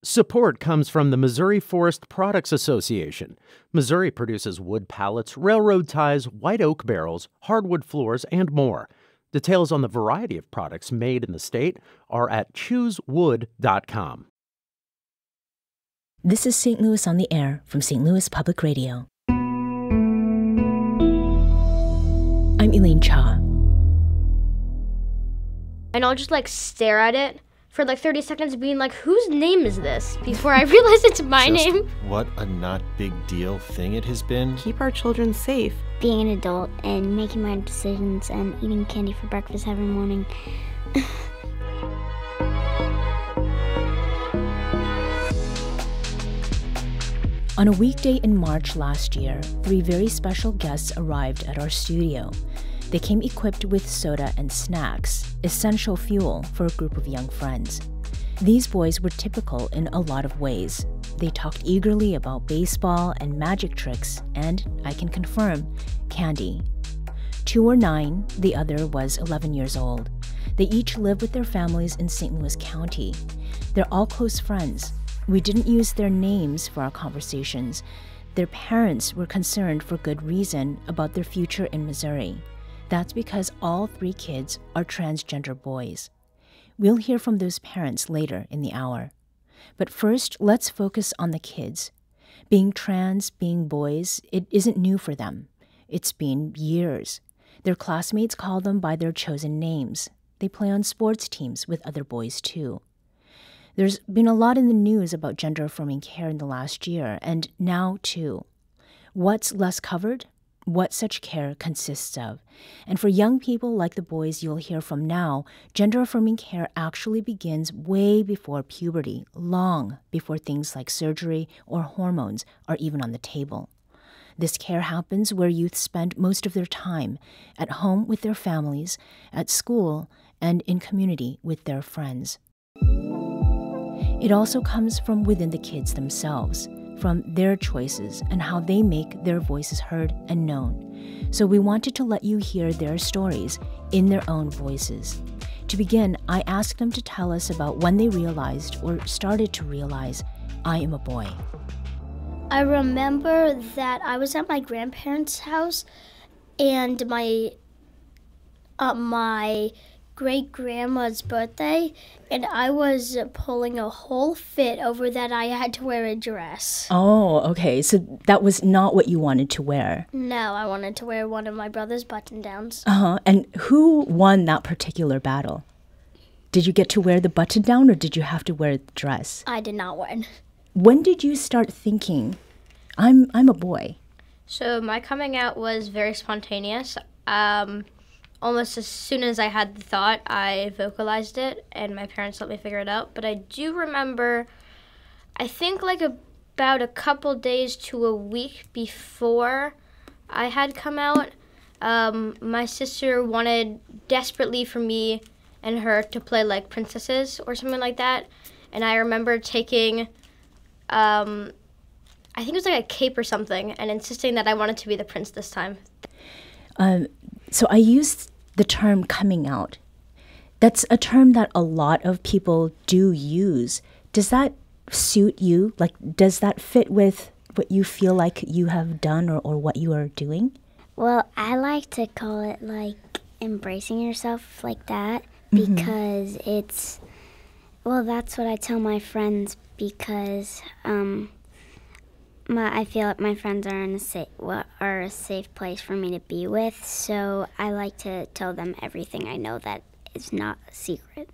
Support comes from the Missouri Forest Products Association. Missouri produces wood pallets, railroad ties, white oak barrels, hardwood floors, and more. Details on the variety of products made in the state are at choosewood.com. This is St. Louis on the Air from St. Louis Public Radio. I'm Elaine Cha. And I'll just stare at it for 30 seconds being like, whose name is this? Before I realize it's my name. What a not big deal thing it has been. Keep our children safe. Being an adult and making my own decisions and eating candy for breakfast every morning. On a weekday in March last year, 3 very special guests arrived at our studio. They came equipped with soda and snacks, essential fuel for a group of young friends. These boys were typical in a lot of ways. They talked eagerly about baseball and magic tricks, and, I can confirm, candy. 2 were 9, the other was 11 years old. They each live with their families in St. Louis County. They're all close friends. We didn't use their names for our conversations. Their parents were concerned for good reason about their future in Missouri. That's because all 3 kids are transgender boys. We'll hear from those parents later in the hour. But first, let's focus on the kids. Being trans, being boys, it isn't new for them. It's been years. Their classmates call them by their chosen names. They play on sports teams with other boys too. There's been a lot in the news about gender-affirming care in the last year, and now too. What's less covered? What such care consists of. And for young people like the boys you'll hear from now, gender-affirming care actually begins way before puberty, long before things like surgery or hormones are even on the table. This care happens where youth spend most of their time, at home with their families, at school, and in community with their friends. It also comes from within the kids themselves, from their choices and how they make their voices heard and known. So we wanted to let you hear their stories in their own voices. To begin, I asked them to tell us about when they realized or started to realize, I am a boy. I remember that I was at my grandparents' house and my great-grandma's birthday, and I was pulling a whole fit over that I had to wear a dress. Oh, okay. So that was not what you wanted to wear. No, I wanted to wear one of my brother's button-downs. And who won that particular battle? Did you get to wear the button-down, or did you have to wear the dress? I did not win. When did you start thinking, I'm a boy? So my coming out was very spontaneous. Almost as soon as I had the thought, I vocalized it, and my parents let me figure it out. But I do remember, I think about a couple days to a week before I had come out, my sister wanted desperately for me and her to play princesses or something like that. And I remember taking, I think it was a cape or something, and insisting that I wanted to be the prince this time. So I used the term coming out. That's a term that a lot of people do use. Does that suit you? Does that fit with what you feel like you have done or what you are doing? Well, I like to call it embracing yourself like that because it's, that's what I tell my friends because I feel like my friends are are a safe place for me to be with, so I like to tell them everything I know that is not a secret.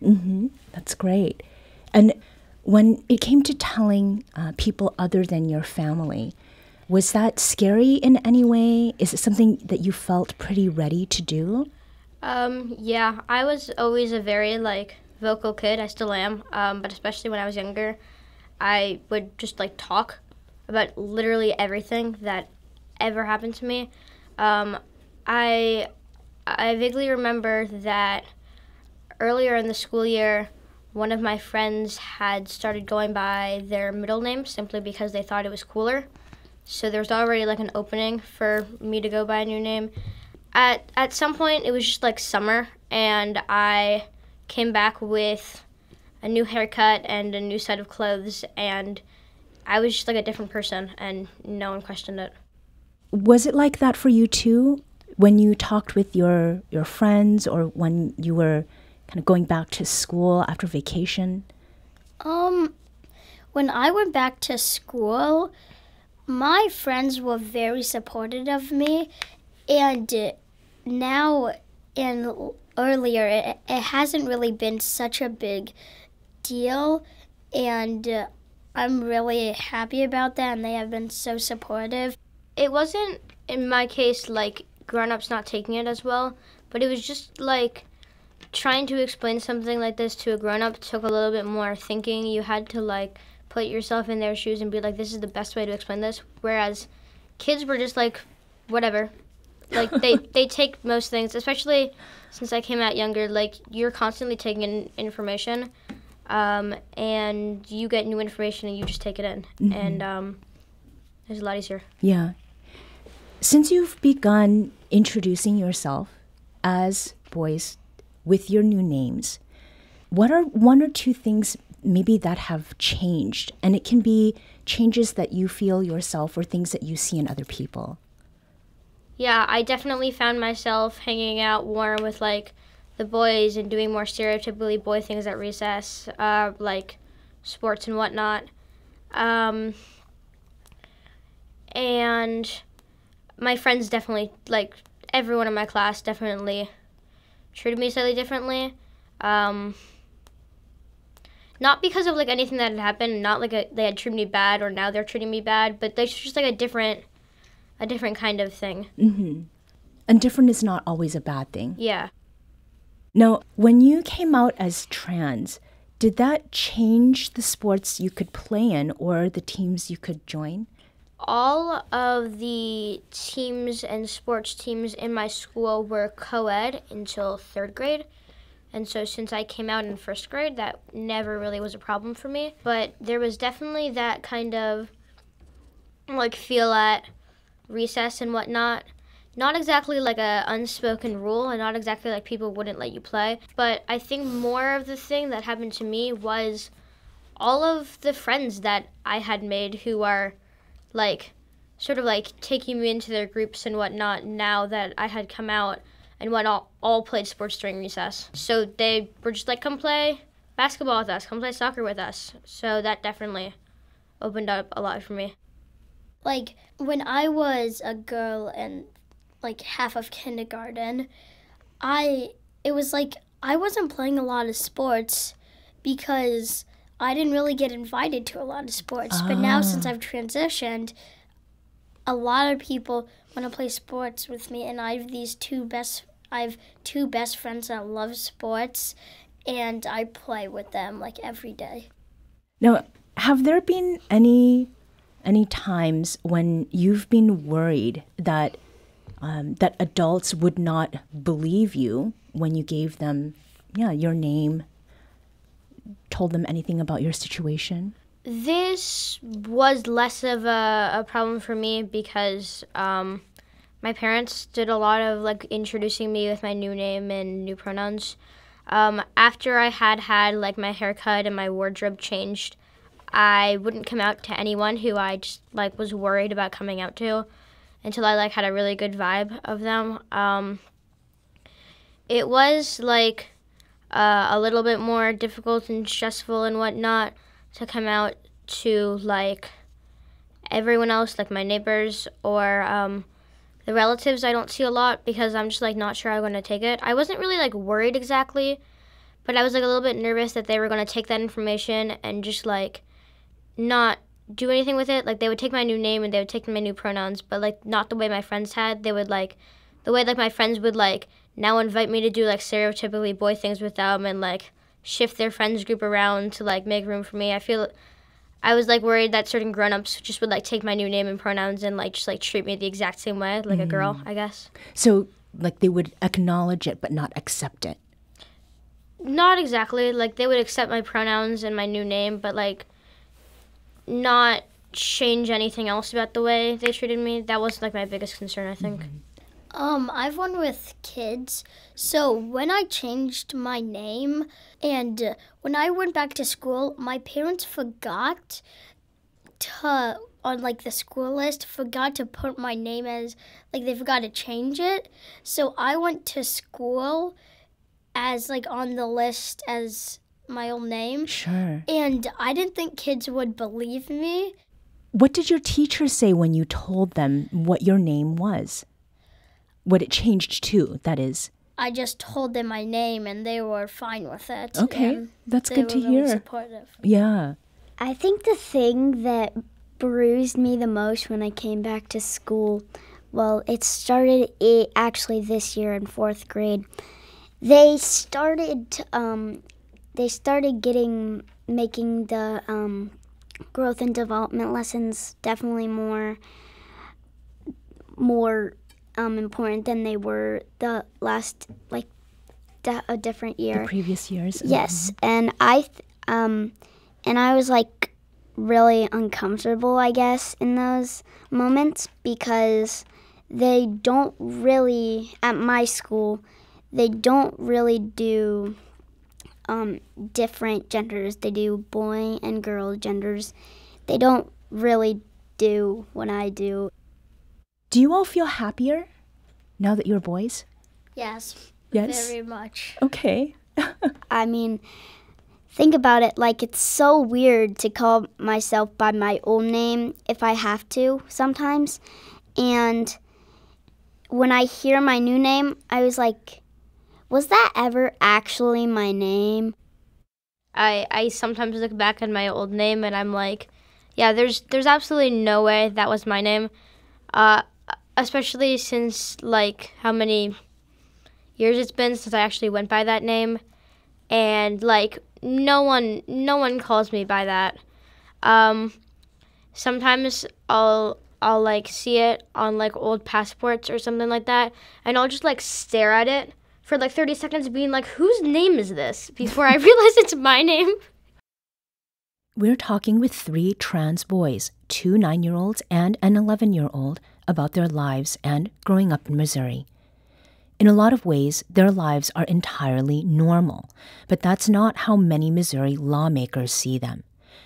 That's great. And when it came to telling people other than your family, was that scary in any way? Is it something that you felt pretty ready to do? Yeah, I was always a very vocal kid. I still am, but especially when I was younger, I would just talk about literally everything that ever happened to me. I vaguely remember that earlier in the school year, one of my friends had started going by their middle name simply because they thought it was cooler. So there was already an opening for me to go by a new name. At some point, it was just summer, and I came back with a new haircut and a new set of clothes, and I was just like a different person, and no one questioned it. Was it like that for you too, when you talked with your friends, or when you were kind of going back to school after vacation? When I went back to school, my friends were very supportive of me, and now and earlier it hasn't really been such a big deal, and I'm really happy about that, and they have been so supportive. It wasn't, in my case, like grown-ups not taking it as well, but it was just like trying to explain something like this to a grown-up took a little bit more thinking. You had to like put yourself in their shoes and be like, this is the best way to explain this, whereas kids were just like, whatever. Like they take most things, especially since I came out younger, like you're constantly taking in information, and you get new information and you just take it in. Mm-hmm. And it's a lot easier. Yeah. Since you've begun introducing yourself as boys with your new names, what are one or two things maybe that have changed? And it can be changes that you feel yourself or things that you see in other people. Yeah, I definitely found myself hanging out more with like the boys and doing more stereotypically boy things at recess, like sports and whatnot. And my friends definitely, like everyone in my class definitely treated me slightly differently. Not because of like anything that had happened, not like they had treated me bad or now they're treating me bad, but there's just like a different kind of thing. Mm-hmm. And different is not always a bad thing. Yeah. Now, when you came out as trans, did that change the sports you could play in or the teams you could join? All of the teams and sports teams in my school were co-ed until 3rd grade. And so since I came out in 1st grade, that never really was a problem for me. But there was definitely that kind of like feel at recess and whatnot. Not exactly like a unspoken rule and not exactly like people wouldn't let you play. But I think more of the thing that happened to me was all of the friends that I had made who are like sort of like taking me into their groups and whatnot now that I had come out and all played sports during recess. So they were just like, come play basketball with us, come play soccer with us. So that definitely opened up a lot for me. Like when I was a girl and like half of kindergarten, it was like I wasn't playing a lot of sports because I didn't really get invited to a lot of sports. But now since I've transitioned, a lot of people want to play sports with me, and I have two best friends that love sports, and I play with them like every day. Now, have there been any times when you've been worried that that adults would not believe you when you gave them, your name, told them anything about your situation? This was less of a problem for me because my parents did a lot of like introducing me with my new name and new pronouns. After I had like my haircut and my wardrobe changed, I wouldn't come out to anyone who I just like was worried about coming out to until I like had a really good vibe of them. It was like a little bit more difficult and stressful and whatnot to come out to like everyone else, like my neighbors or the relatives I don't see a lot because I'm just like not sure I'm going to take it. I wasn't really like worried exactly, but I was like a little bit nervous that they were going to take that information and just like not do anything with it. Like they would take my new name and they would take my new pronouns, but like not the way my friends had. They would like the way like my friends would like now invite me to do like stereotypically boy things with them and like shift their friends group around to like make room for me. I was like worried that certain grown-ups just would like take my new name and pronouns and like just like treat me the exact same way, like a girl, I guess. So like they would acknowledge it but not accept it? Not exactly. Like they would accept my pronouns and my new name, but like not change anything else about the way they treated me. That was like my biggest concern, I think. I've one with kids. So when I changed my name and when I went back to school, my parents forgot to, on like the school list, forgot to put my name as, like they forgot to change it. So I went to school as like on the list as my old name. Sure. And I didn't think kids would believe me. What did your teacher say when you told them what your name was? What it changed to, that is. I just told them my name and they were fine with it. Okay, that's good to They were really hear. supportive. Yeah. I think the thing that bruised me the most when I came back to school, well, it started actually this year in 4th grade. They started making the growth and development lessons definitely more important than they were the last a different year. The previous years. Yes, and I was like really uncomfortable, I guess, in those moments because they don't really, at my school, they don't really do different genders. They do boy and girl genders. They don't really do what I do. Do you all feel happier now that you're boys? Yes, Yes. very much. Okay. I mean, think about it, like it's so weird to call myself by my old name if I have to sometimes. And when I hear my new name, I was like, was that ever actually my name? I sometimes look back at my old name and I'm like, yeah, there's absolutely no way that was my name. Especially since like how many years it's been since I actually went by that name, and like no one calls me by that. Sometimes I'll like see it on like old passports or something like that, and I'll just like stare at it for like 30 seconds being like, whose name is this? Before I realize it's my name. We're talking with 3 trans boys, 2 9-year-olds and an 11-year-old, about their lives and growing up in Missouri. In a lot of ways, their lives are entirely normal, but that's not how many Missouri lawmakers see them.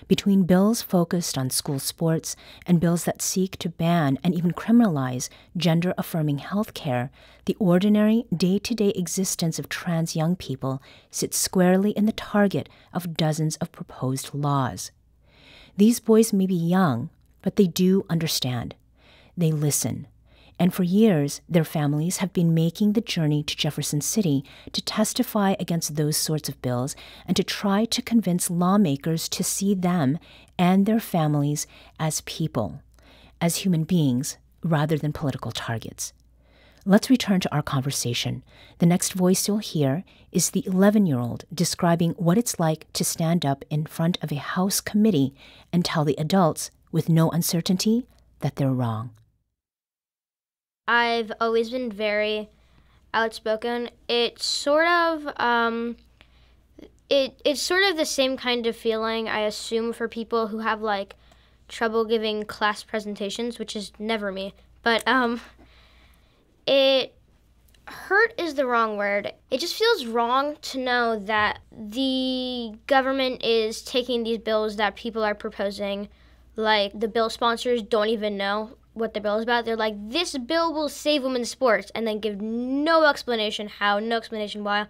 Between bills focused on school sports and bills that seek to ban and even criminalize gender-affirming health care, the ordinary, day-to-day existence of trans young people sits squarely in the target of dozens of proposed laws. These boys may be young, but they do understand. They listen. And for years, their families have been making the journey to Jefferson City to testify against those sorts of bills and to try to convince lawmakers to see them and their families as people, as human beings, rather than political targets. Let's return to our conversation. The next voice you'll hear is the 11-year-old describing what it's like to stand up in front of a House committee and tell the adults, with no uncertainty, that they're wrong. I've always been very outspoken. It's sort of it's sort of the same kind of feeling I assume for people who have like trouble giving class presentations, which is never me. But it hurt is the wrong word. It just feels wrong to know that the government is taking these bills that people are proposing, like the bill sponsors don't even know what the bill is about. They're like, this bill will save women's sports, and then give no explanation how, no explanation why,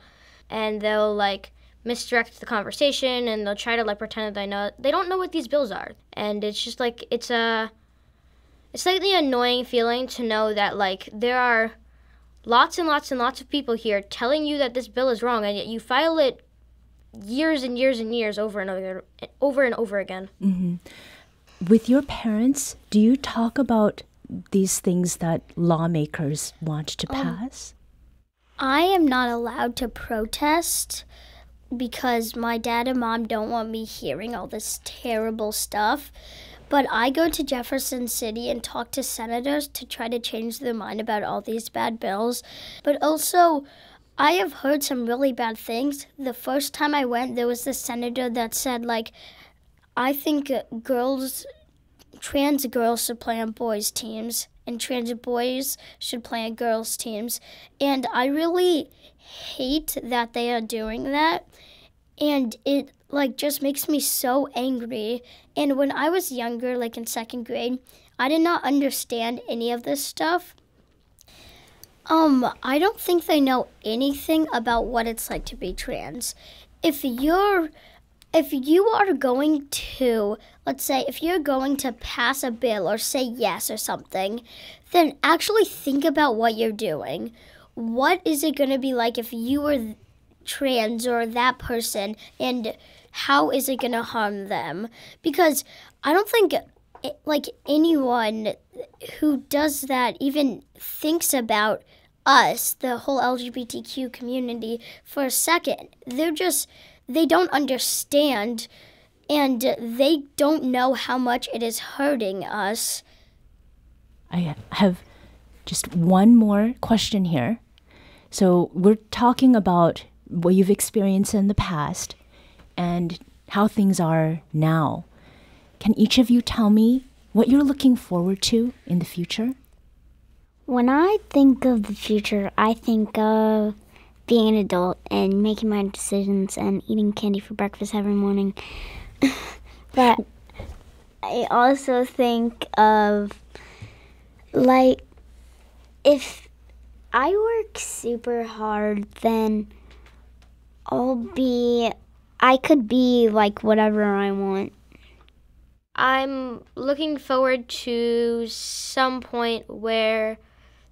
and they'll like misdirect the conversation, and they'll try to like pretend that they don't know what these bills are. And it's just like, it's a slightly annoying feeling to know that like there are lots and lots and lots of people here telling you that this bill is wrong, and yet you file it years and years and years over and over again. Mm-hmm. With your parents, do you talk about these things that lawmakers want to pass? I am not allowed to protest because my dad and mom don't want me hearing all this terrible stuff. But I go to Jefferson City and talk to senators to try to change their mind about all these bad bills. But also, I have heard some really bad things. The first time I went, there was this senator that said, like, I think trans girls should play on boys' teams. and trans boys should play on girls' teams. And I really hate that they are doing that. And it just makes me so angry. And when I was younger, like in second grade, I did not understand any of this stuff. I don't think they know anything about what it's like to be trans. If you are going to, let's say, if you're going to pass a bill or say yes or something, then actually think about what you're doing. What is it going to be like if you were trans or that person, and how is it going to harm them? Because I don't think anyone who does that even thinks about us, the whole LGBTQ community, for a second. They don't understand, and they don't know how much it is hurting us. I have just one more question here. So we're talking about what you've experienced in the past and how things are now. Can each of you tell me what you're looking forward to in the future? When I think of the future, I think of being an adult and making my decisions and eating candy for breakfast every morning. But I also think of, if I work super hard, then I could be whatever I want. I'm looking forward to some point where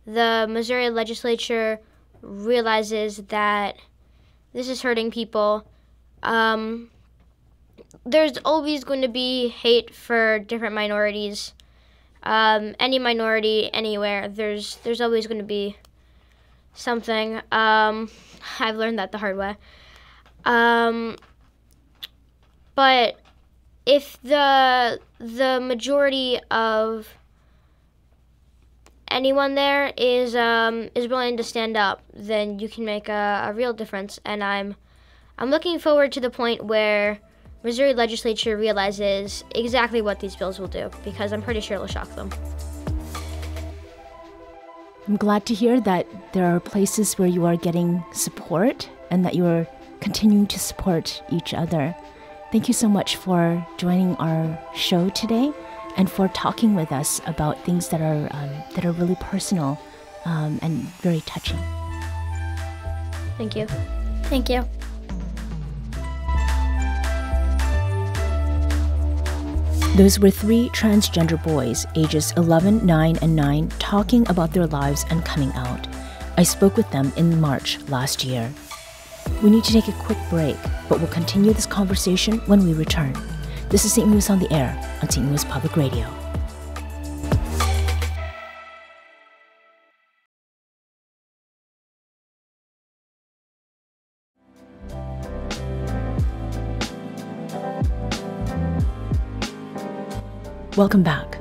the Missouri legislature realizes that this is hurting people. There's always going to be hate for different minorities. Any minority, anywhere, there's always going to be something. I've learned that the hard way. But if the majority of anyone there is willing to stand up, then you can make a real difference. And I'm looking forward to the point where Missouri legislature realizes exactly what these bills will do, because I'm pretty sure it'll shock them. I'm glad to hear that there are places where you are getting support and that you are continuing to support each other. Thank you so much for joining our show today and for talking with us about things that are really personal and very touching. Thank you. Thank you. Those were 3 transgender boys, ages 11, 9, and 9, talking about their lives and coming out. I spoke with them in March last year. We need to take a quick break, but we'll continue this conversation when we return. This is St. Louis on the Air on St. Louis Public Radio. Welcome back.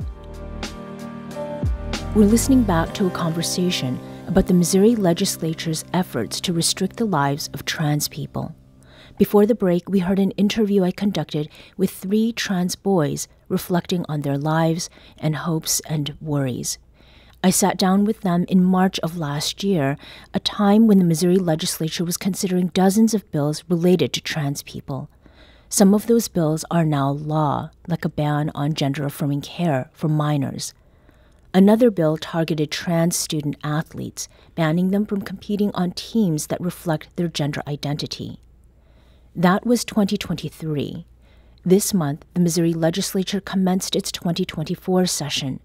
We're listening back to a conversation about the Missouri legislature's efforts to restrict the lives of trans people. Before the break, we heard an interview I conducted with 3 trans boys reflecting on their lives and hopes and worries. I sat down with them in March of last year, a time when the Missouri legislature was considering dozens of bills related to trans people. Some of those bills are now law, like a ban on gender-affirming care for minors. Another bill targeted trans student athletes, banning them from competing on teams that reflect their gender identity. That was 2023. This month, the Missouri legislature commenced its 2024 session,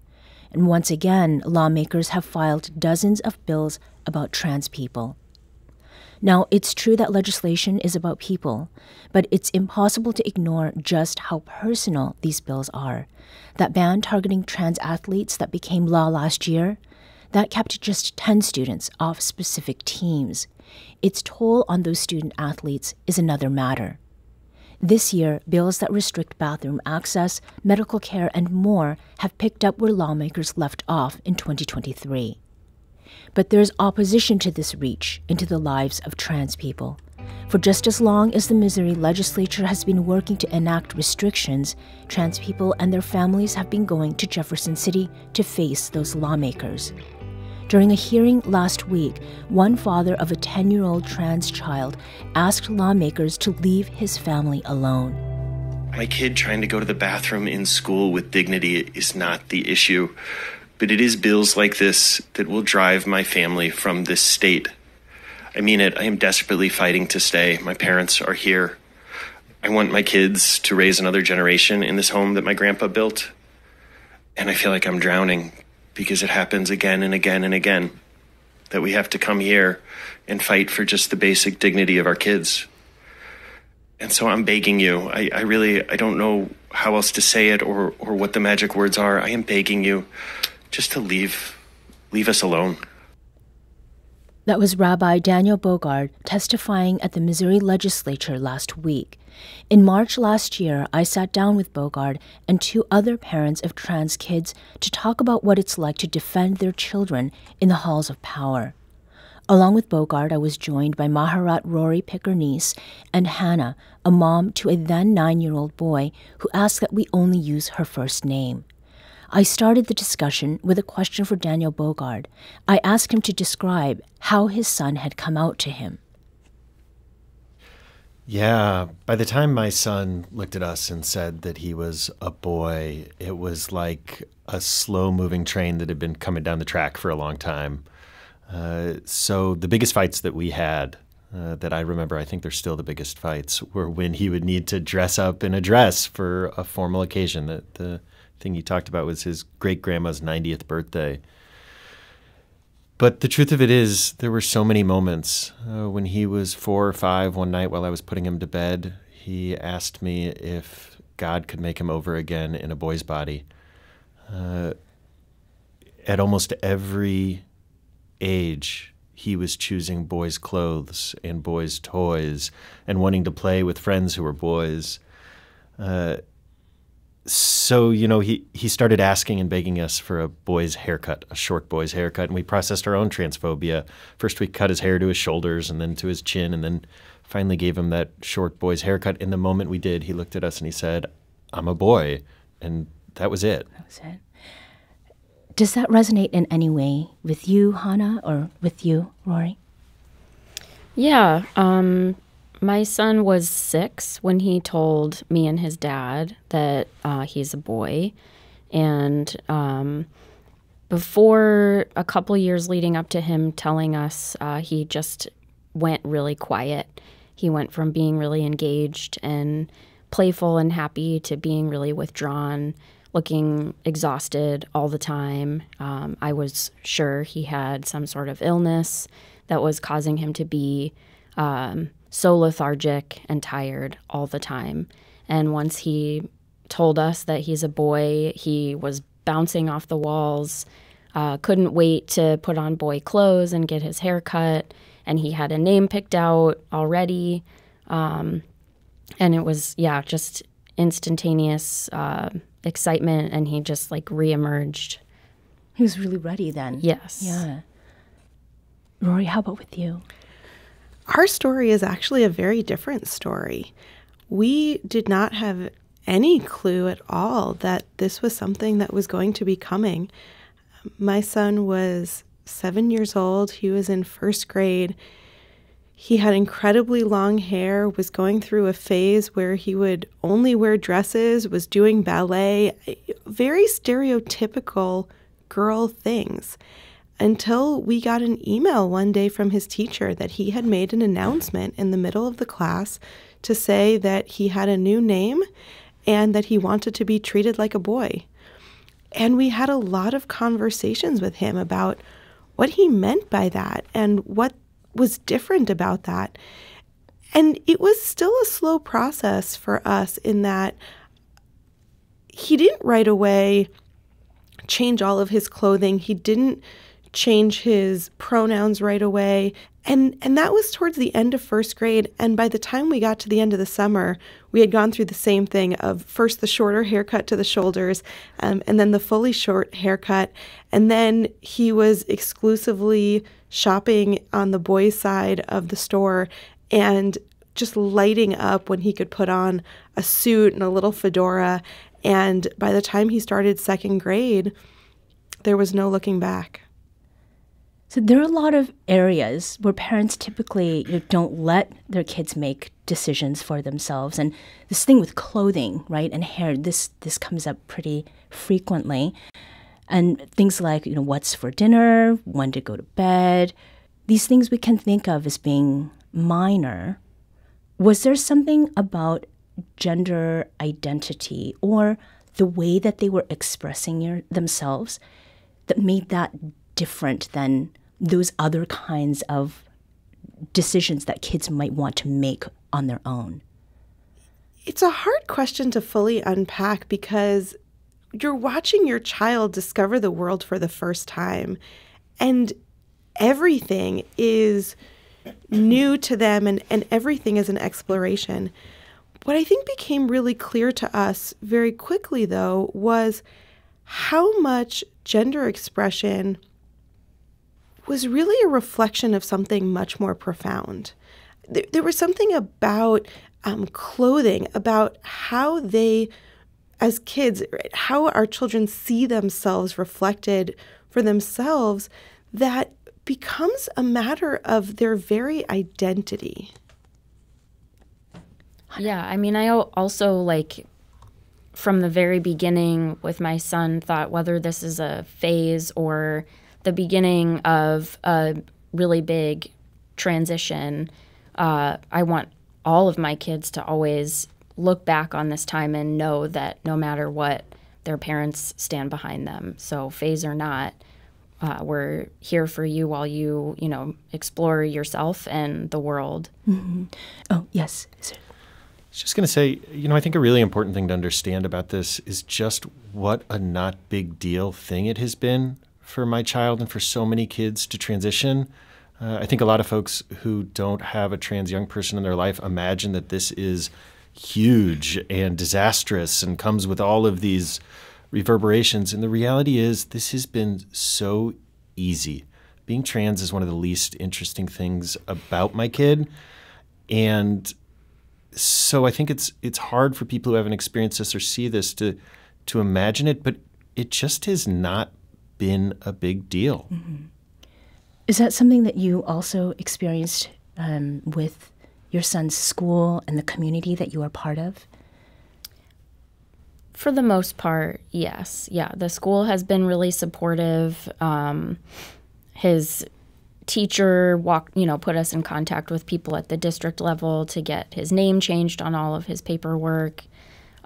and once again, lawmakers have filed dozens of bills about trans people. Now, it's true that legislation is about people, but it's impossible to ignore just how personal these bills are. That ban targeting trans athletes that became law last year, that kept just 10 students off specific teams. Its toll on those student athletes is another matter. This year, bills that restrict bathroom access, medical care, and more have picked up where lawmakers left off in 2023. But there's opposition to this reach into the lives of trans people. For just as long as the Missouri legislature has been working to enact restrictions, trans people and their families have been going to Jefferson City to face those lawmakers. During a hearing last week, one father of a 10-year-old trans child asked lawmakers to leave his family alone. My kid trying to go to the bathroom in school with dignity is not the issue, but it is bills like this that will drive my family from this state. I mean it. I am desperately fighting to stay. My parents are here. I want my kids to raise another generation in this home that my grandpa built. And I feel like I'm drowning because it happens again and again and again that we have to come here and fight for just the basic dignity of our kids. And so I'm begging you. I don't know how else to say it or what the magic words are. I am begging you just to leave us alone. That was Rabbi Daniel Bogard testifying at the Missouri legislature last week. In March last year, I sat down with Bogard and 2 other parents of trans kids to talk about what it's like to defend their children in the halls of power. Along with Bogard, I was joined by Maharat Rory Pickernice and Hannah, a mom to a then 9-year-old boy who asked that we only use her first name. I started the discussion with a question for Daniel Bogard. I asked him to describe how his son had come out to him. Yeah, by the time my son looked at us and said that he was a boy, it was like a slow-moving train that had been coming down the track for a long time. So the biggest fights that we had, that I remember, I think they're still the biggest fights, were when he would need to dress up in a dress for a formal occasion. The thing he talked about was his great-grandma's 90th birthday. But the truth of it is, there were so many moments. When he was 4 or 5 one night while I was putting him to bed, he asked me if God could make him over again in a boy's body. At almost every age, he was choosing boys' clothes and boys' toys and wanting to play with friends who were boys. So, he started asking and begging us for a boy's haircut, a short boy's haircut, and we processed our own transphobia. First, we cut his hair to his shoulders and then to his chin, and then finally gave him that short boy's haircut. In the moment we did, he looked at us and he said, "I'm a boy," and that was it. That was it. Does that resonate in any way with you, Hannah, or with you, Rory? Yeah. My son was 6 when he told me and his dad that he's a boy. And before a couple years leading up to him telling us, he just went really quiet. He went from being really engaged and playful and happy to being really withdrawn, looking exhausted all the time. I was sure he had some sort of illness that was causing him to be so lethargic and tired all the time. And once he told us that he's a boy, he was bouncing off the walls, couldn't wait to put on boy clothes and get his hair cut, and he had a name picked out already. And it was, just instantaneous excitement, and he just reemerged. He was really ready then. Yes. Yeah. Rory, how about with you? Our story is actually a very different story. We did not have any clue at all that this was something that was going to be coming. My son was 7 years old. He was in first grade. He had incredibly long hair, was going through a phase where he would only wear dresses, was doing ballet, very stereotypical girl things. Until we got an email one day from his teacher that he had made an announcement in the middle of the class to say that he had a new name and that he wanted to be treated like a boy. And we had a lot of conversations with him about what he meant by that and what was different about that. And it was still a slow process for us in that he didn't right away change all of his clothing. He didn't change his pronouns right away. And that was towards the end of first grade. And by the time we got to the end of the summer, we had gone through the same thing of first the shorter haircut to the shoulders, and then the fully short haircut. And then he was exclusively shopping on the boys' side of the store. and just lighting up when he could put on a suit and a little fedora. And by the time he started second grade, there was no looking back. So there are a lot of areas where parents typically don't let their kids make decisions for themselves. And this thing with clothing, right, and hair, this comes up pretty frequently. And things like, what's for dinner, when to go to bed, these things we can think of as being minor. Was there something about gender identity or the way that they were expressing themselves that made that different than those other kinds of decisions that kids might want to make on their own? It's a hard question to fully unpack because you're watching your child discover the world for the first time, and everything is new to them, and everything is an exploration. What I think became really clear to us very quickly, though, was how much gender expression was really a reflection of something much more profound. There was something about clothing, about how they, as kids, how our children see themselves reflected for themselves, that becomes a matter of their very identity. Yeah, I mean, I also, from the very beginning with my son, thought whether this is a phase or the beginning of a really big transition, I want all of my kids to always look back on this time and know that no matter what, their parents stand behind them. So phase or not, we're here for you while you, explore yourself and the world. Mm-hmm. Oh, yes. I was just going to say, I think a really important thing to understand about this is just what a not big deal thing it has been for my child and for so many kids to transition. I think a lot of folks who don't have a trans young person in their life imagine that this is huge and disastrous and comes with all of these reverberations. And the reality is this has been so easy. Being trans is one of the least interesting things about my kid. And so I think it's hard for people who haven't experienced this or see this to imagine it, but it just has not been a big deal. Mm-hmm. Is that something that you also experienced with your son's school and the community that you are part of? For the most part, yes. Yeah, the school has been really supportive. His teacher put us in contact with people at the district level to get his name changed on all of his paperwork.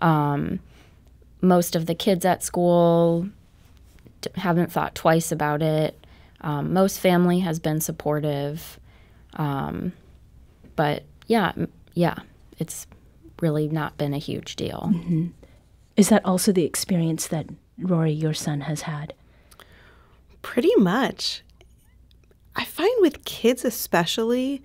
Most of the kids at school haven't thought twice about it. Most family has been supportive. But yeah, it's really not been a huge deal. Mm-hmm. Is that also the experience that Rory, your son, has had? Pretty much. I find with kids especially,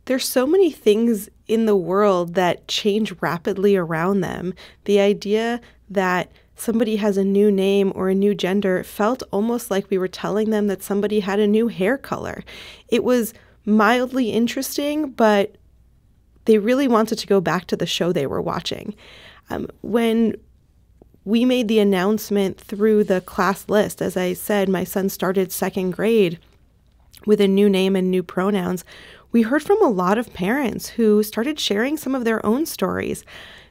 there's so many things in the world that change rapidly around them. The idea that somebody has a new name or a new gender felt almost like we were telling them that somebody had a new hair color. It was mildly interesting, but they really wanted to go back to the show they were watching. When we made the announcement through the class list, as I said, my son started second grade with a new name and new pronouns. We heard from a lot of parents who started sharing some of their own stories.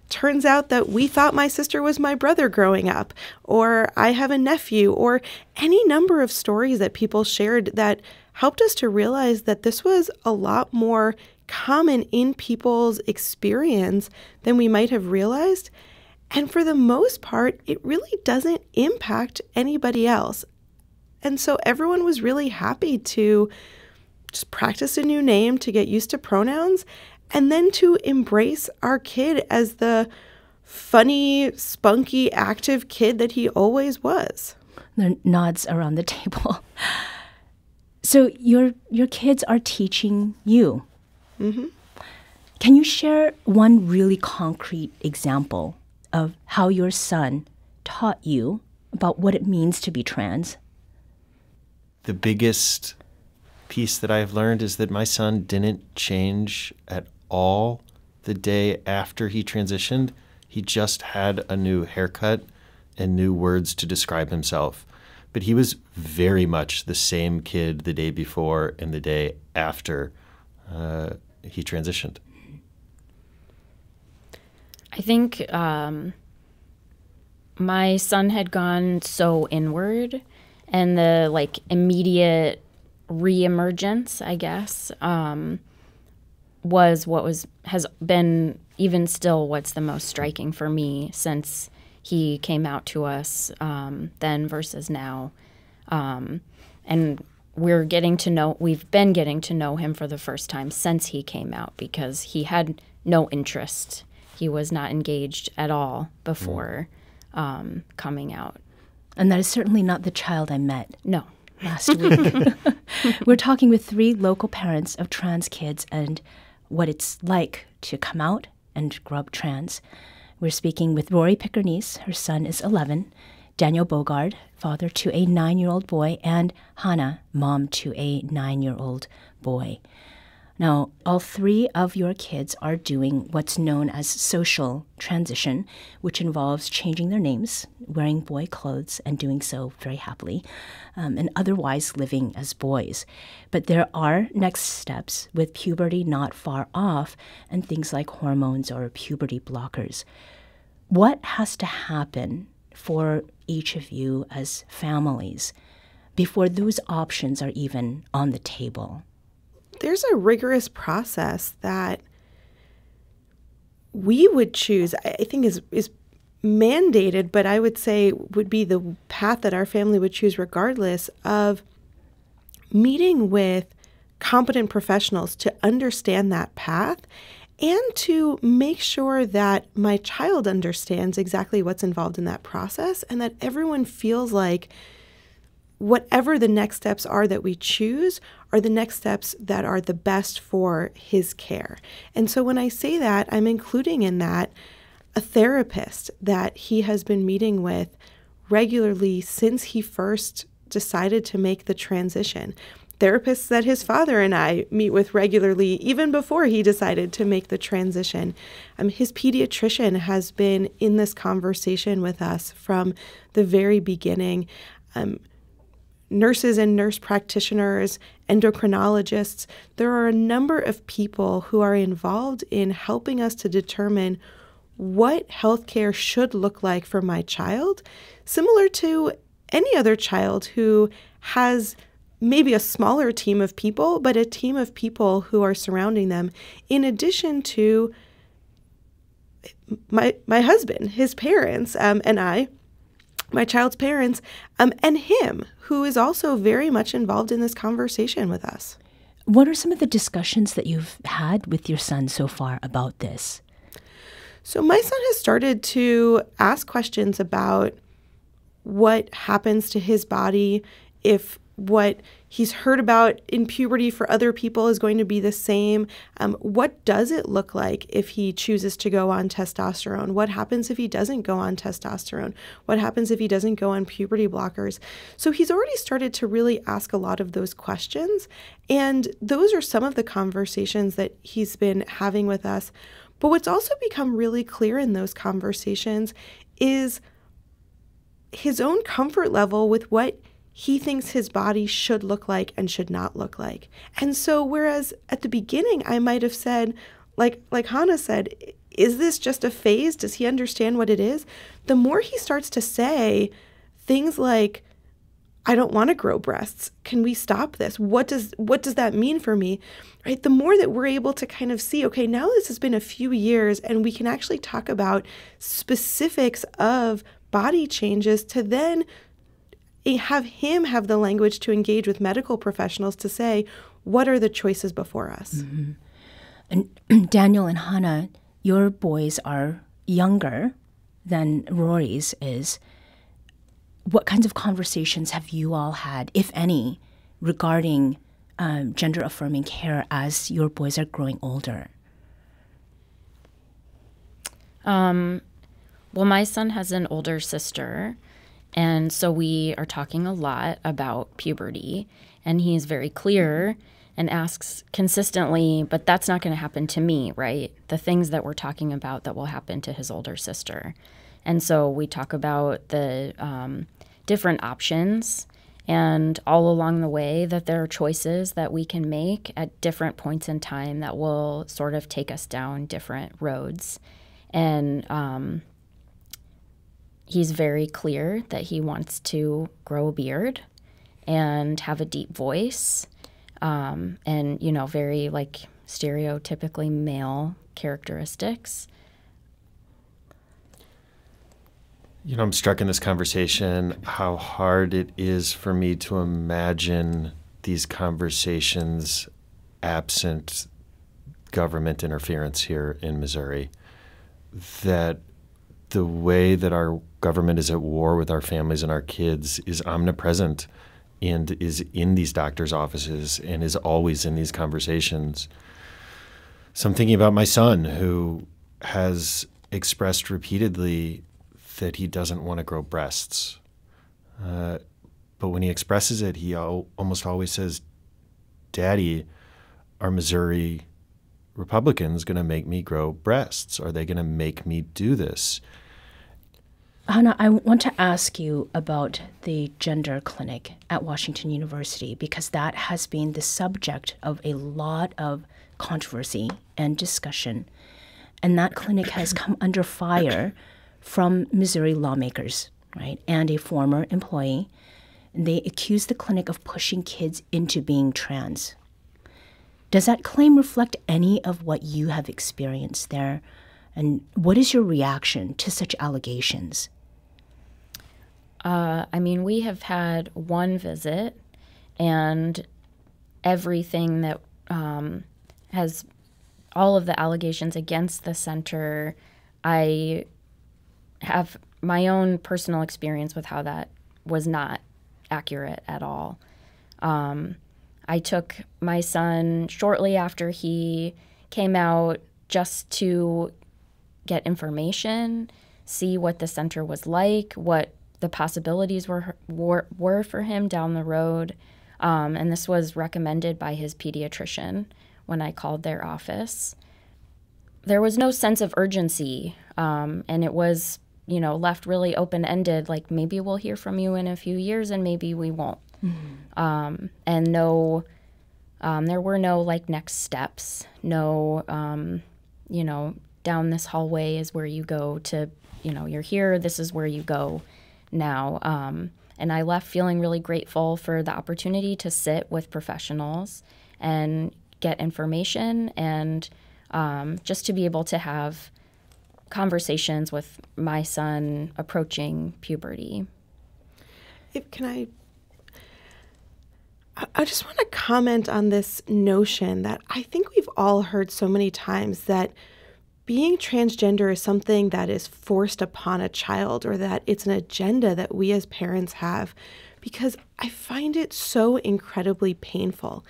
Turns out that we thought my sister was my brother growing up, or I have a nephew, or any number of stories that people shared that helped us to realize that this was a lot more common in people's experience than we might have realized. And for the most part, it really doesn't impact anybody else. And so everyone was really happy to just practice a new name, to get used to pronouns, and then to embrace our kid as the funny, spunky, active kid that he always was. There are nods around the table. So your kids are teaching you. Mm-hmm. Can you share one really concrete example of how your son taught you about what it means to be trans? The biggest piece that I've learned is that my son didn't change at all the day after he transitioned. He just had a new haircut and new words to describe himself. But he was very much the same kid the day before and the day after he transitioned. I think my son had gone so inward, and the immediate reemergence, I guess, has been even still what's the most striking for me since he came out to us then versus now. And we've been getting to know him for the first time since he came out, because he had no interest. He was not engaged at all before coming out. And that is certainly not the child I met. No. Last week. We're talking with 3 local parents of trans kids and what it's like to come out and grow up trans. We're speaking with Rory Pickernese, her son is 11, Daniel Bogard, father to a 9-year-old boy, and Hannah, mom to a 9-year-old boy. Now, all 3 of your kids are doing what's known as social transition, which involves changing their names, wearing boy clothes, and doing so very happily, and otherwise living as boys. But there are next steps with puberty not far off and things like hormones or puberty blockers. What has to happen for each of you as families before those options are even on the table? There's a rigorous process that we would choose, I think is mandated, but I would say would be the path that our family would choose regardless of meeting with competent professionals to understand that path and to make sure that my child understands exactly what's involved in that process and that everyone feels like whatever the next steps are that we choose are the next steps that are the best for his care. And so when I say that, I'm including in that a therapist that he has been meeting with regularly since he first decided to make the transition. Therapists that his father and I meet with regularly, even before he decided to make the transition. His pediatrician has been in this conversation with us from the very beginning. Nurses and nurse practitioners, endocrinologists, there are a number of people who are involved in helping us to determine what healthcare should look like for my child, similar to any other child who has maybe a smaller team of people, but a team of people who are surrounding them, in addition to my husband, his parents, and I, my child's parents, and him, who is also very much involved in this conversation with us. What are some of the discussions that you've had with your son so far about this? So my son has started to ask questions about what happens to his body if what he's heard about in puberty for other people is going to be the same. What does it look like if he chooses to go on testosterone? What happens if he doesn't go on testosterone? What happens if he doesn't go on puberty blockers? So he's already started to really ask a lot of those questions. And those are some of the conversations that he's been having with us. But what's also become really clear in those conversations is his own comfort level with what he thinks his body should look like and should not look like. And so whereas at the beginning I might have said, like Hannah said, is this just a phase? Does he understand what it is? The more he starts to say things like, I don't want to grow breasts. Can we stop this? What does that mean for me? Right? The more that we're able to kind of see, okay, now this has been a few years and we can actually talk about specifics of body changes to then have him have the language to engage with medical professionals to say, what are the choices before us? Mm-hmm. And Daniel and Hannah, your boys are younger than Rory's is. What kinds of conversations have you all had, if any, regarding gender-affirming care as your boys are growing older? Well, my son has an older sister, and so we are talking a lot about puberty. And he's very clear and asks consistently, but that's not going to happen to me, right? The things that we're talking about that will happen to his older sister. And so we talk about the different options, and all along the way that there are choices that we can make at different points in time that will sort of take us down different roads. And he's very clear that he wants to grow a beard and have a deep voice, and, very like stereotypically male characteristics. I'm struck in this conversation how hard it is for me to imagine these conversations absent government interference here in Missouri. That the way that our government is at war with our families and our kids is omnipresent and is in these doctors' offices and is always in these conversations. So I'm thinking about my son, who has expressed repeatedly that he doesn't want to grow breasts. But when he expresses it, he almost always says, "Daddy, are Missouri Republicans going to make me grow breasts? Are they going to make me do this?" Hannah, I want to ask you about the gender clinic at Washington University, because that has been the subject of a lot of controversy and discussion. And that clinic has come under fire from Missouri lawmakers, right, and a former employee. And they accuse the clinic of pushing kids into being trans. Does that claim reflect any of what you have experienced there? And what is your reaction to such allegations? We have had one visit, and everything that has all of the allegations against the center, I have my own personal experience with how that was not accurate at all. I took my son shortly after he came out just to get information, see what the center was like, what the possibilities were for him down the road. And this was recommended by his pediatrician when I called their office. There was no sense of urgency, and it was, left really open-ended, like maybe we'll hear from you in a few years and maybe we won't. Mm-hmm. And no, there were no like next steps, no, down this hallway is where you go to, you're here, this is where you go now. And I left feeling really grateful for the opportunity to sit with professionals and get information, and just to be able to have conversations with my son approaching puberty. I just want to comment on this notion that I think we've all heard so many times, that being transgender is something that is forced upon a child, or that it's an agenda that we as parents have, because I find it so incredibly painful.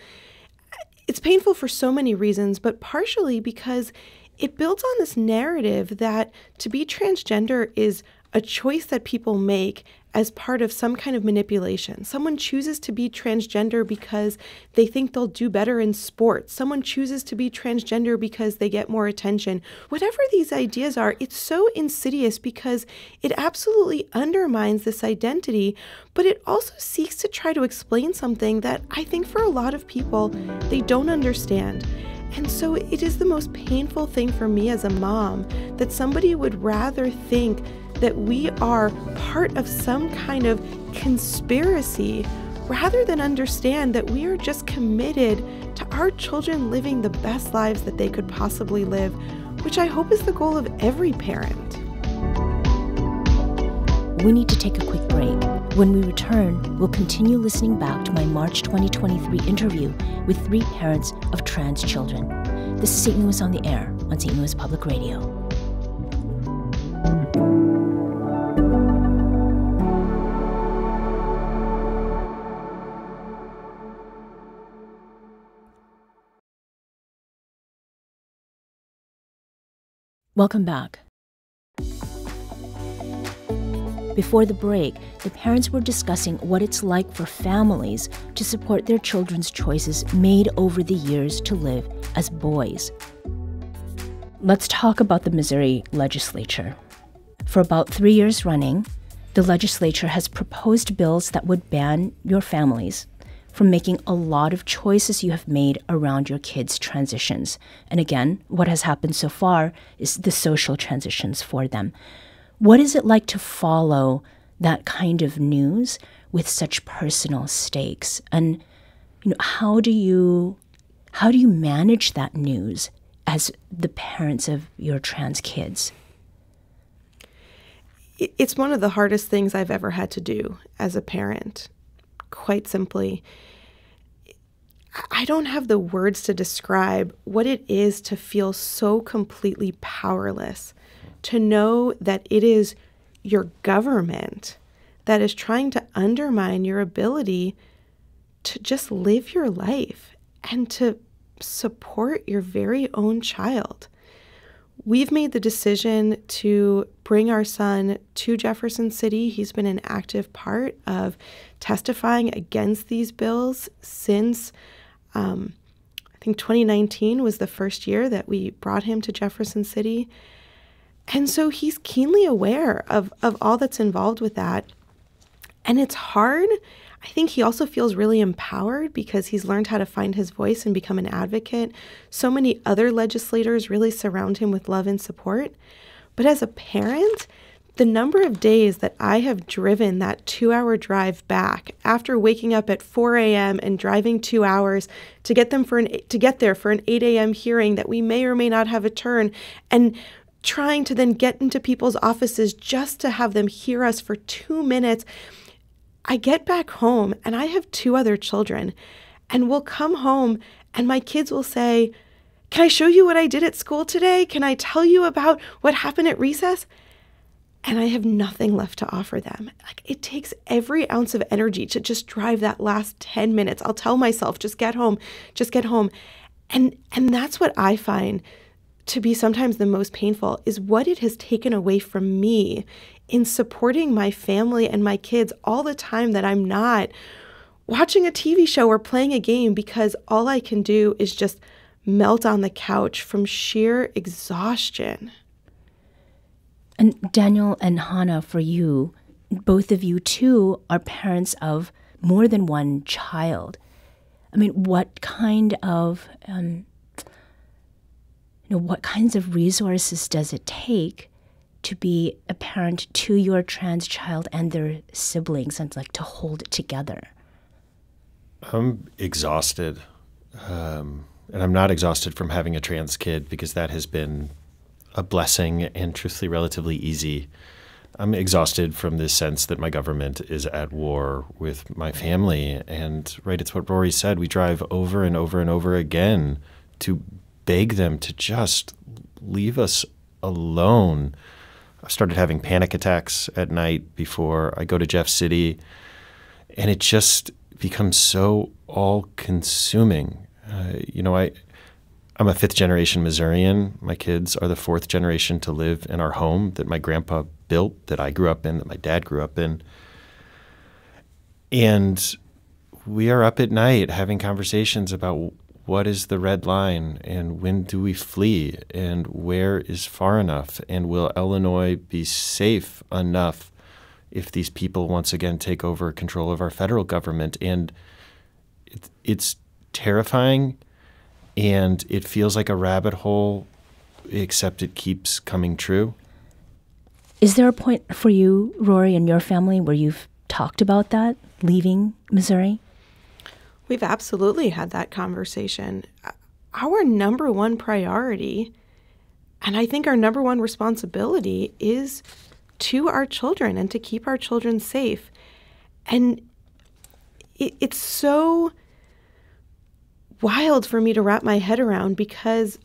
It's painful for so many reasons, but partially because it builds on this narrative that to be transgender is a choice that people make as part of some kind of manipulation. Someone chooses to be transgender because they think they'll do better in sports. Someone chooses to be transgender because they get more attention. Whatever these ideas are, it's so insidious because it absolutely undermines this identity, but it also seeks to try to explain something that I think for a lot of people, they don't understand. And so it is the most painful thing for me as a mom that somebody would rather think that we are part of some kind of conspiracy rather than understand that we are just committed to our children living the best lives that they could possibly live, which I hope is the goal of every parent. We need to take a quick break. When we return, we'll continue listening back to my March 2023 interview with 3 parents of trans children. This is St. Louis on the Air on St. Louis Public Radio. Welcome back. Before the break, the parents were discussing what it's like for families to support their children's choices made over the years to live as boys. Let's talk about the Missouri legislature. For about 3 years running, the legislature has proposed bills that would ban your families from making a lot of choices you have made around your kids' transitions. And again, what has happened so far is the social transitions for them. What is it like to follow that kind of news with such personal stakes? And how do you manage that news as the parents of your trans kids? It's one of the hardest things I've ever had to do as a parent. Quite simply, I don't have the words to describe what it is to feel so completely powerless, to know that it is your government that is trying to undermine your ability to just live your life and to support your very own child. We've made the decision to bring our son to Jefferson City. He's been an active part of testifying against these bills since I think 2019 was the first year that we brought him to Jefferson City. And so he's keenly aware of all that's involved with that. And it's hard. I think he also feels really empowered because he's learned how to find his voice and become an advocate. So many other legislators really surround him with love and support. But as a parent, the number of days that I have driven that 2-hour drive back after waking up at 4 a.m. and driving 2 hours to get there for an 8 a.m. hearing that we may or may not have a turn, and trying to then get into people's offices just to have them hear us for 2 minutes. I get back home and I have 2 other children, and we'll come home and my kids will say, "Can I show you what I did at school today? Can I tell you about what happened at recess?" And I have nothing left to offer them. Like, it takes every ounce of energy to just drive that last 10 minutes. I'll tell myself, just get home, just get home. And that's what I find to be sometimes the most painful, is what it has taken away from me in supporting my family and my kids all the time that I'm not watching a TV show or playing a game, because all I can do is just melt on the couch from sheer exhaustion. And Daniel and Hannah, for you, both of you too are parents of more than one child. I mean, what kinds of resources does it take to be a parent to your trans child and their siblings, and like to hold it together? I'm exhausted. And I'm not exhausted from having a trans kid, because that has been a blessing and truthfully relatively easy. I'm exhausted from this sense that my government is at war with my family. And right, it's what Rory said. We drive over and over and over again to beg them to just leave us alone. I've started having panic attacks at night before I go to Jeff City, and it just becomes so all-consuming. I'm a 5th-generation Missourian. My kids are the 4th generation to live in our home that my grandpa built, that I grew up in, that my dad grew up in. And we are up at night having conversations about what is the red line, and when do we flee, and where is far enough, and will Illinois be safe enough if these people once again take over control of our federal government? And it's terrifying. And it feels like a rabbit hole, except it keeps coming true. Is there a point for you, Rory, and your family where you've talked about that, leaving Missouri? We've absolutely had that conversation. Our number one priority, and I think our number one responsibility, is to our children and to keep our children safe. And it's so wild for me to wrap my head around, because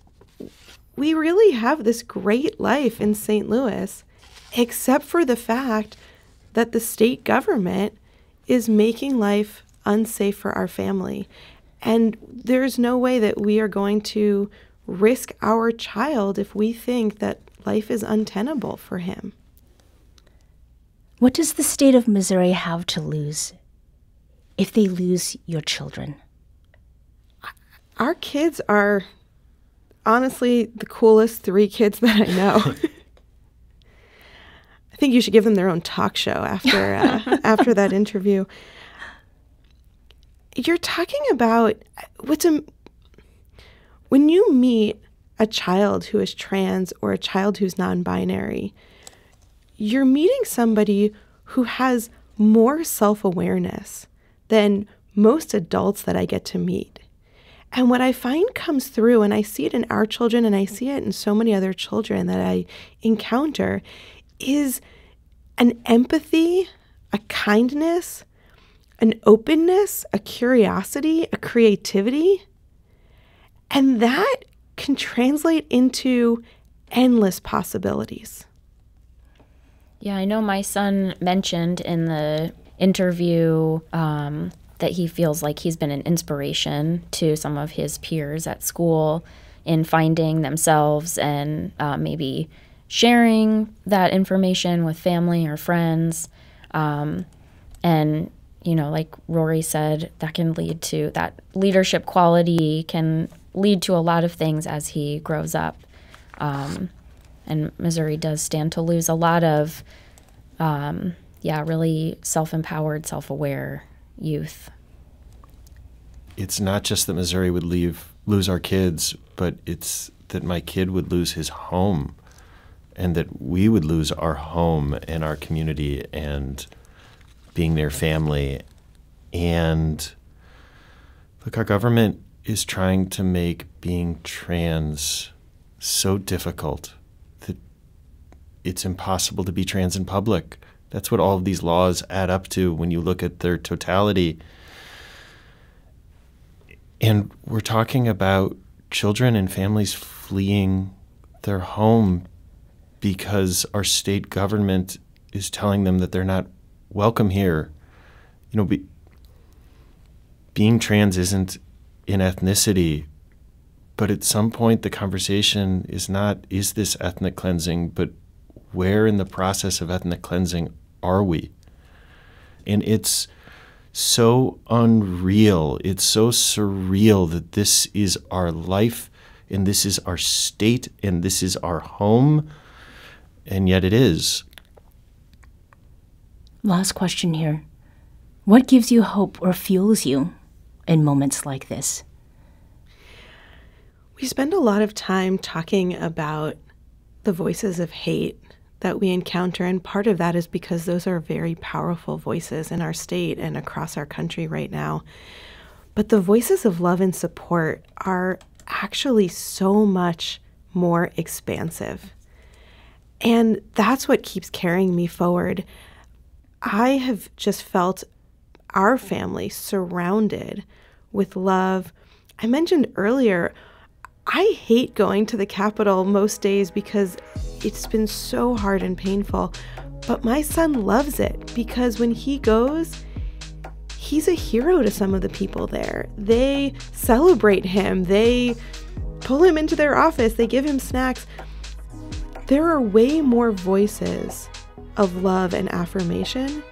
we really have this great life in St. Louis, except for the fact that the state government is making life unsafe for our family. And there's no way that we are going to risk our child if we think that life is untenable for him. What does the state of Missouri have to lose if they lose your children? Our kids are honestly the coolest 3 kids that I know. I think you should give them their own talk show after that interview. You're talking about when you meet a child who is trans or a child who's non-binary, you're meeting somebody who has more self-awareness than most adults that I get to meet. And what I find comes through, and I see it in our children and I see it in so many other children that I encounter, is an empathy, a kindness, an openness, a curiosity, a creativity. And that can translate into endless possibilities. Yeah, I know my son mentioned in the interview that he feels like he's been an inspiration to some of his peers at school in finding themselves and maybe sharing that information with family or friends. And, you know, like Rory said, that can lead to that leadership quality can lead to a lot of things as he grows up. And Missouri does stand to lose a lot of, really self-empowered, self-aware youth. It's not just that Missouri would lose our kids, but it's that my kid would lose his home and that we would lose our home and our community and being their family. And look, our government is trying to make being trans so difficult that it's impossible to be trans in public. That's what all of these laws add up to when you look at their totality. And we're talking about children and families fleeing their home because our state government is telling them that they're not welcome here. You know, being trans isn't in ethnicity, but at some point the conversation is not, is this ethnic cleansing, but where in the process of ethnic cleansing are we? And it's so unreal, it's so surreal that this is our life and this is our state and this is our home, and yet it is. Last question here. What gives you hope or fuels you in moments like this? We spend a lot of time talking about the voices of hate that we encounter, and part of that is because those are very powerful voices in our state and across our country right now. But the voices of love and support are actually so much more expansive. And that's what keeps carrying me forward. I have just felt our family surrounded with love. I mentioned earlier, I hate going to the Capitol most days because it's been so hard and painful. But my son loves it because when he goes, he's a hero to some of the people there. They celebrate him. They pull him into their office. They give him snacks. There are way more voices of love and affirmation,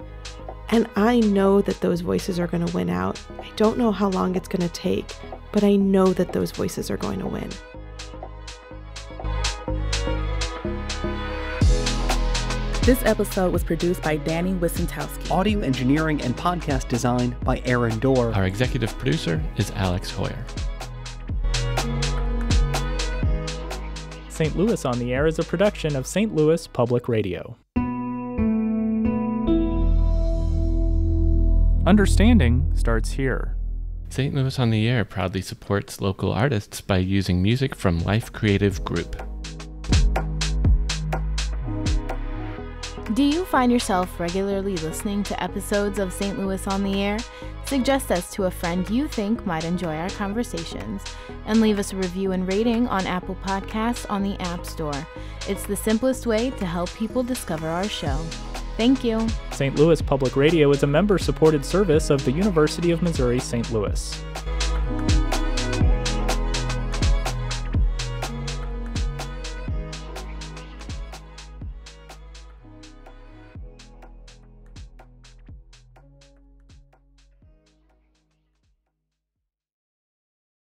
and I know that those voices are going to win out. I don't know how long it's going to take, but I know that those voices are going to win. This episode was produced by Danny Wissentowski. Audio engineering and podcast design by Aaron Dorr. Our executive producer is Alex Hoyer. St. Louis on the Air is a production of St. Louis Public Radio. Understanding starts here. St. Louis on the Air proudly supports local artists by using music from Life Creative Group. Do you find yourself regularly listening to episodes of St. Louis on the Air? Suggest us to a friend you think might enjoy our conversations, and leave us a review and rating on Apple Podcasts on the App Store. It's the simplest way to help people discover our show. Thank you. St. Louis Public Radio is a member-supported service of the University of Missouri St. Louis.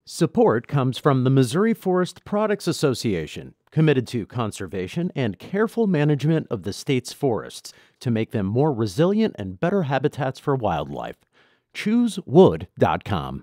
Support comes from the Missouri Forest Products Association, committed to conservation and careful management of the state's forests to make them more resilient and better habitats for wildlife. ChooseWood.com.